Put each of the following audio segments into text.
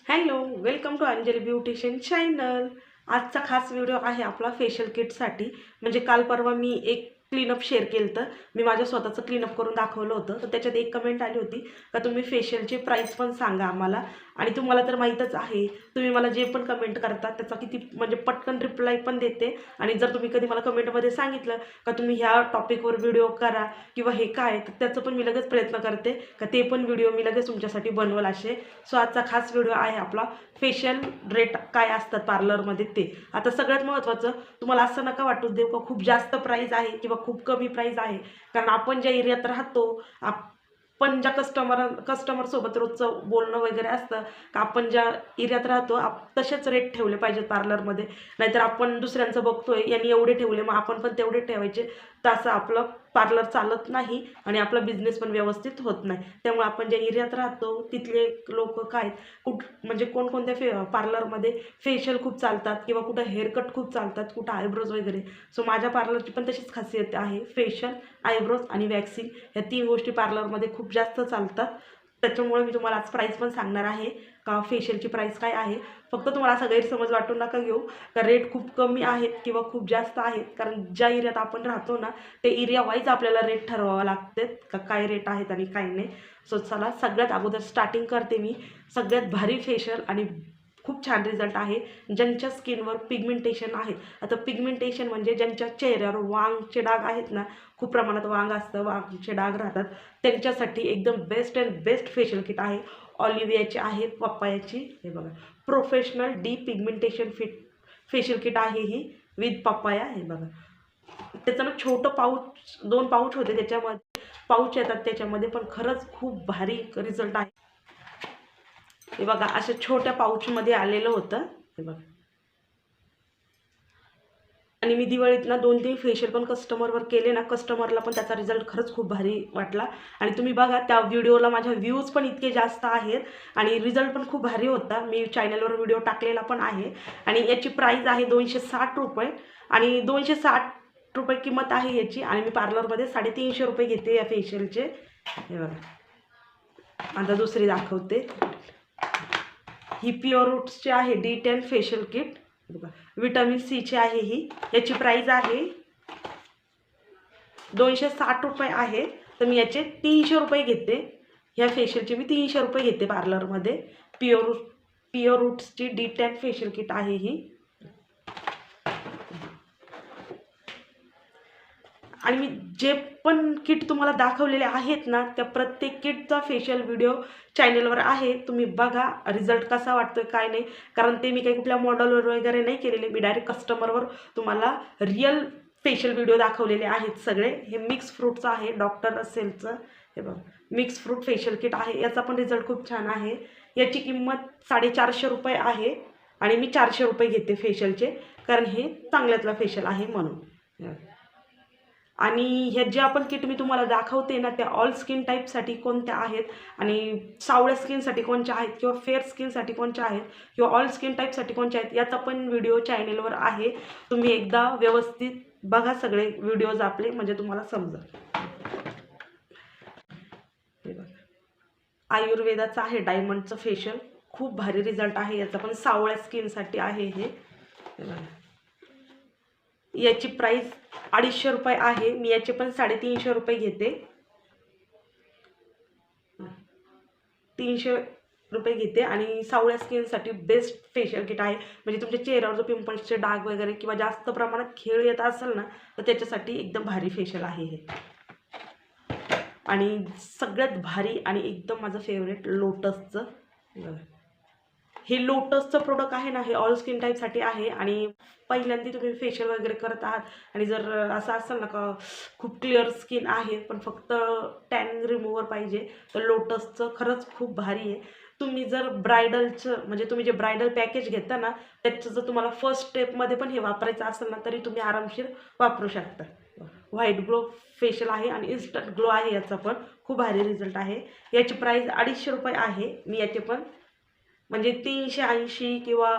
Hello, welcome to Anjali beautician channel. आजचा खास video आहे आपला फेशियल किटसाठी. म्हणजे काल परवा मी एक क्लीनअप शेअर केलं तर मी माझ्या स्वतःचं क्लीनअप करून दाखवलं होतं. तर त्याच्यात एक कमेंट आली होती का तुम्ही फेशियलची प्राईस पण सांगा आम्हाला. आणि तुम्हाला तर माहीतच आहे, तुम्ही मला जे पण कमेंट करता त्याचा किती म्हणजे पटकन रिप्लाय पण देते. आणि जर तुम्ही कधी मला कमेंटमध्ये सांगितलं का तुम्ही ह्या टॉपिकवर व्हिडिओ करा किंवा हे काय, तर त्याचं पण मी लगेच प्रयत्न करते का ते पण व्हिडिओ मी लगेच तुमच्यासाठी बनवल असे. सो आजचा खास व्हिडिओ आहे आपला फेशियल रेट काय असतात पार्लरमध्ये ते. आता सगळ्यात महत्त्वाचं, तुम्हाला असं नका वाटू देऊ का खूप जास्त प्राईस आहे किंवा खूप कमी प्राईस आहे. कारण आपण ज्या एरियात राहतो, आपण ज्या कस्टमर सोबत रोजचं बोलणं वगैरे असतं का आपण ज्या एरियात राहतो तसेच रेट ठेवले पाहिजेत पार्लरमध्ये. नाहीतर आपण दुसऱ्यांचं बघतोय यांनी एवढे ठेवले मग आपण पण तेवढे ठेवायचे, तर असं आपलं पार्लर चालत नाही आणि आपला बिझनेस पण व्यवस्थित होत नाही. त्यामुळे आपण ज्या एरियात राहतो तिथले लोक काय म्हणजे कोणकोणत्या पार्लरमध्ये फेशियल खूप चालतात किंवा कुठं हेअरकट खूप चालतात, कुठं आयब्रोज वगैरे. सो माझ्या पार्लरची पण तशीच खासियत आहे, फेशियल, आयब्रोज आणि वॅक्सिंग ह्या 3 गोष्टी पार्लरमध्ये खूप जास्त चालतात. त्याच्यामुळे मी तुम्हाला आज प्राईस पण सांगणार आहे का फेशियलची प्राईस काय आहे. फक्त तुम्हाला असा गैरसमज वाटून नका घेऊ का रेट खूप कमी आहेत किंवा खूप जास्त आहेत. कारण ज्या एरियात आपण राहतो ना, ते एरिया वाईज आपल्याला रेट ठरवावं लागते का काय रेट आहेत आणि काय नाही. सो चला सगळ्यात अगोदर स्टार्टिंग करते मी. सगळ्यात भारी फेशियल आणि खूप छान रिझल्ट आहे ज्यांच्या स्किनवर पिगमेंटेशन आहे. आता पिगमेंटेशन म्हणजे ज्यांच्या चेहऱ्यावर वांगचे डाग आहेत ना, खूप प्रमाणात वांग असतं, वांगचे डाग राहतात, त्यांच्यासाठी एकदम best and best facial kit आहे. ऑलिव्हियाची आहे, पप्पायाची. हे बघा, professional D pigmentation facial kit आहे ही विथ पप्पाया. हे बघा, त्याचं ना छोटं पाऊच, 2 पाऊच होते त्याच्यामध्ये, पाऊच येतात त्याच्यामध्ये, पण खरंच खूप भारी रिझल्ट आहे. हे बघा, अशा छोट्या पाऊचमध्ये आलेलं होतं. हे बघा, आणि मी दिवाळीत ना 2-3 फेशियल पण कस्टमरवर केले ना, कस्टमरला पण त्याचा रिझल्ट खरंच खूप भारी वाटला. आणि तुम्ही बघा त्या व्हिडिओला माझ्या व्ह्यूज पण इतके जास्त आहेत आणि रिझल्ट पण खूप भारी होता. मी चॅनलवर व्हिडिओ टाकलेला पण आहे. आणि याची प्राईस आहे ₹260 आणि ₹260 किंमत आहे याची. आणि मी पार्लरमध्ये ₹350 घेते या फेशियलचे. हे बघा, आता दुसरी दाखवते. ही प्युअर रूट्सची आहे D10 फेशियल किट. बघा, विटॅमिन सीची आहे ही. याची प्राईस आहे ₹260 आहे. तर मी याचे ₹300 घेते. ह्या फेशियलचे मी ₹300 घेते पार्लरमध्ये. प्युअर रूट्सची D10 फेशियल किट आहे ही. आणि मी जे पण किट तुम्हाला दाखवलेले आहेत ना, त्या प्रत्येक किटचा फेशियल व्हिडिओ चॅनलवर आहे. तुम्ही बघा रिझल्ट कसा वाटतोय काय नाही. कारण ते मी काही कुठल्या मॉडेलवर वगैरे नाही केलेले, मी डायरेक्ट कस्टमरवर तुम्हाला रिअल फेशियल व्हिडिओ दाखवलेले आहेत सगळे. हे मिक्स फ्रूटचं आहे, डॉक्टर असेलचं. हे बघा, मिक्स फ्रूट फेशियल किट आहे. याचा पण रिझल्ट खूप छान आहे. याची किंमत ₹450 आहे आणि मी ₹400 घेते फेशियलचे, कारण हे चांगल्यातला फेशियल आहे म्हणून. आणि हे जे आपण किट मी तुम्हाला दाखवते ना, त्या ऑल स्किन टाईपसाठी कोणत्या आहेत आणि सावळ्या स्किनसाठी कोणत्या आहेत किंवा फेअर स्किनसाठी कोणत्या आहेत किंवा ऑल स्किन टाईपसाठी कोणत्या आहेत, याचा पण व्हिडिओ चॅनेलवर आहे. तुम्ही एकदा व्यवस्थित बघा सगळे व्हिडिओज आपले, म्हणजे तुम्हाला समजा. हे बघा, आयुर्वेदाचं आहे डायमंडचं फेशियल. खूप भारी रिझल्ट आहे याचा पण, सावळ्या स्किनसाठी आहे हे. याची प्राईस ₹250 आहे. मी याचे पण ₹350 घेते. ₹300 घेते. आणि सावळ्या स्किनसाठी बेस्ट फेशियल किट आहे. म्हणजे तुमच्या चेहऱ्यावर जो पिंपल्सचे डाग वगैरे किंवा जास्त प्रमाणात खेळ येत असेल ना, तर त्याच्यासाठी एकदम भारी फेशियल आहे हे. आणि सगळ्यात भारी आणि एकदम माझं फेवरेट लोटसचं. हे लोटसचं प्रोडक्ट आहे ना, हे ऑल स्किन टाईपसाठी आहे. आणि पहिल्यांदा तुम्ही फेशियल वगैरे करत आहात आणि जर असं असेल ना का खूप क्लिअर स्किन आहे पण फक्त टॅन रिमूव्हर पाहिजे, तर लोटसचं खरंच खूप भारी आहे. तुम्ही जर ब्रायडलचं म्हणजे तुम्ही जे ब्रायडल पॅकेज घेता ना, त्याचं जर तुम्हाला फर्स्ट स्टेपमध्ये पण हे वापरायचं असेल ना, तरी तुम्ही आरामशीर वापरू शकता. व्हाईट ग्लो फेशियल आहे आणि इन्स्टंट ग्लो आहे याचा पण. खूप भारी रिझल्ट आहे. याची प्राईस ₹250 आहे. मी याचे पण म्हणजे 380 किंवा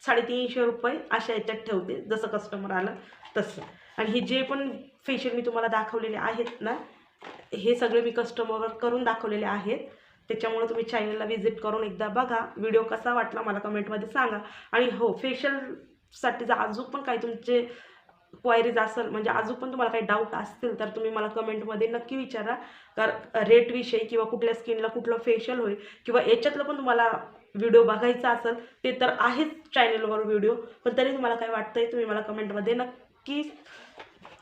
₹350 अशा याच्यात ठेवते, जसं कस्टमर आलं तसं. आणि हे जे पण फेशियल मी तुम्हाला दाखवलेले आहेत ना, हे सगळे मी कस्टमरवर करून दाखवलेले आहेत. त्याच्यामुळे तुम्ही चॅनलला व्हिजिट करून एकदा बघा. व्हिडिओ कसा वाटला मला कमेंटमध्ये सांगा. आणि हो, फेशियलसाठी जर अजून पण काही तुमचे क्वायरीज असेल, म्हणजे अजून पण तुम्हाला काही डाऊट असतील तर तुम्ही मला कमेंटमध्ये नक्की विचारा. कारण रेटविषयी किंवा कुठल्या स्किनला कुठलं फेशियल होईल किंवा याच्यातलं पण तुम्हाला व्हिडिओ बघायचा असेल ते तर आहेच चॅनलवर व्हिडिओ. पण तरी तुम्हाला काय वाटतंय तुम्ही मला कमेंटमध्ये नक्की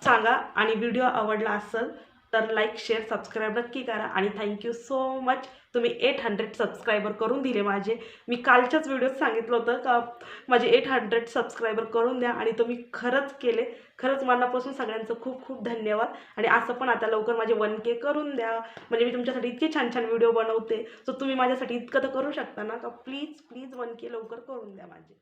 सांगा. आणि व्हिडिओ आवडला असेल तर लाईक शेअर सबस्क्राईब नक्की करा. आणि थँक्यू सो मच, तुम्ही 800 सबस्क्रायबर करून दिले माझे. मी कालच्याच व्हिडिओत सांगितलं होतं का माझे 800 सबस्क्रायबर करून द्या आणि तुम्ही खरंच केले. खरंच मनापासून सगळ्यांचं खूप खूप धन्यवाद. आणि असं पण आता लवकर माझे 1K करून द्या. म्हणजे मी तुमच्यासाठी इतके छान छान व्हिडिओ बनवते, सो तुम्ही माझ्यासाठी इतकं तर करू शकता ना. का प्लीज प्लीज 1K लवकर करून द्या माझे.